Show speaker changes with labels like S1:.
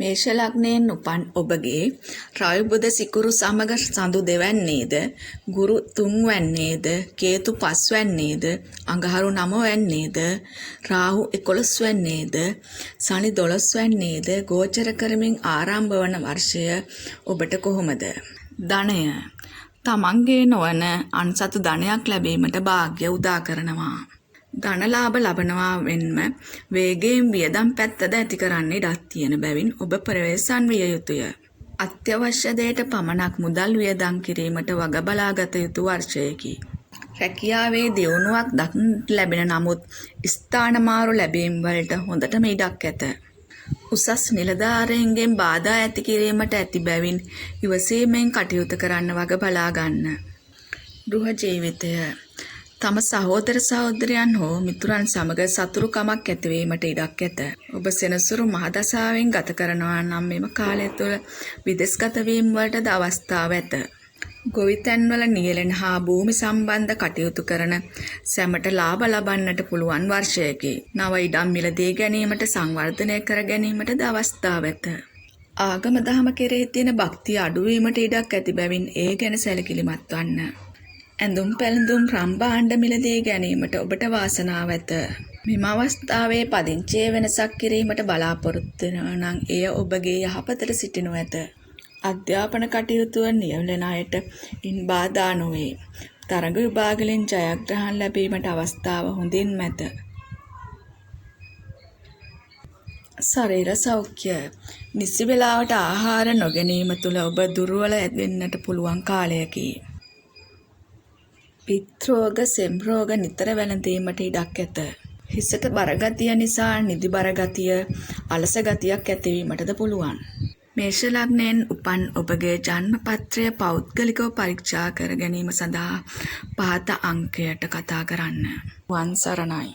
S1: මේෂ ලග්නයෙන් උපන් ඔබගේ රවි බුධ සිකුරු සමග සඳු දෙවැන්නේද, ගුරු තුන්වැන්නේද, කේතු පස්වැන්නේද, අඟහරු නවවැන්නේද, රාහු 11 වැන්නේද, සනි 12 වැන්නේද ගෝචර කරමින් ආරම්භ වන වර්ෂය ඔබට කොහොමද? ධනය තමන්ගේ නොවන අන්සතු ධනයක් ලැබීමට වාග්ය උදා කරනවා. ධනලාභ ලබනවා වෙන්ම වේගයෙන් වියදම් පැත්තද ඇති කරන්න ඉඩක් තියෙන බැවින් ඔබ ප්‍රවේශම් විය යුතුය. අත්‍යවශ්‍ය දෙයට පමණක් මුදල් වියදම් කිරීමට වග බලාගත යුතු වර්ෂයකි. රැකියාවේ දියුණුවක් දක්නට ලැබෙන නමුත් ස්ථානමාරු ලැබීම් වලට හොඳටම ඉඩක් ඇත. උසස් නිලධාරීන්ගෙන් බාධා ඇති කිරීමට ඇති බැවින් ඉවසීමෙන් කටයුතු කරන්න වග බලා ගන්න. ගෘහ ජීවිතය තම සහෝදර සහෝදරයන් හෝ මිතුරන් සමග සතුරුකමක් ඇතිවීමට ඉඩක් ඇත. ඔබ සෙනසුරු මහදශාවෙන් ගත කරනවා නම් මෙම කාලය තුළ විදේශගත වීම වලටද අවස්ථාව ඇත. ගොවිතැන්වල නියැලෙන හා භූමි සම්බන්ධ කටයුතු කරන සැමට ලාභ ලබන්නට පුළුවන් වර්ෂයකි. නව ඉඩම් මිලදී ගැනීමට සංවර්ධනය කර ගැනීමටද අවස්ථාව ඇත. ආගම දහම කෙරෙහි තියෙන භක්තිය අඩුවීමට ඉඩක් ඇති බැවින් ඒ ගැන සැලකිලිමත් වන්න. ඇඳුම් පැළඳුම් රම්භාණ්ඩ මිලදී ගැනීමට ඔබට වාසනාව ඇත. මෙම අවස්ථාවේ පදිංචියේ වෙනසක් කිරීමට බලාපොරොත්තු වෙනවා නම් එය ඔබගේ යහපතට සිටිනු ඇත. අධ්‍යාපන කටයුතු වල නියැලෙන අයට ඉන් බාධා නොවේ. තරඟ විභාගවලින් ජයග්‍රහණ ලැබීමට අවස්ථාව හොඳින්ම ඇත. ශරීර සෞඛ්‍ය නිසි වේලාවට ආහාර නොගැනීම තුළ ඔබ දුර්වල වෙන්නට පුළුවන් කාලයකි. පිත් රෝග, සෙම් රෝග නිතර වැළඳීමට ඉඩක් ඇත. හිසට බරගතිය නිසා නිදි බරගතිය, අලස ගතියක් ඇතිවීමටද පුළුවන්. මේෂ ලග්නයෙන් උපන් ඔබගේ ජන්ම පත්‍රය පෞද්ගලිකව පරීක්ෂා කර ගැනීම සඳහා පහත අංකයට කතා කරන්න. වන් සරණයි.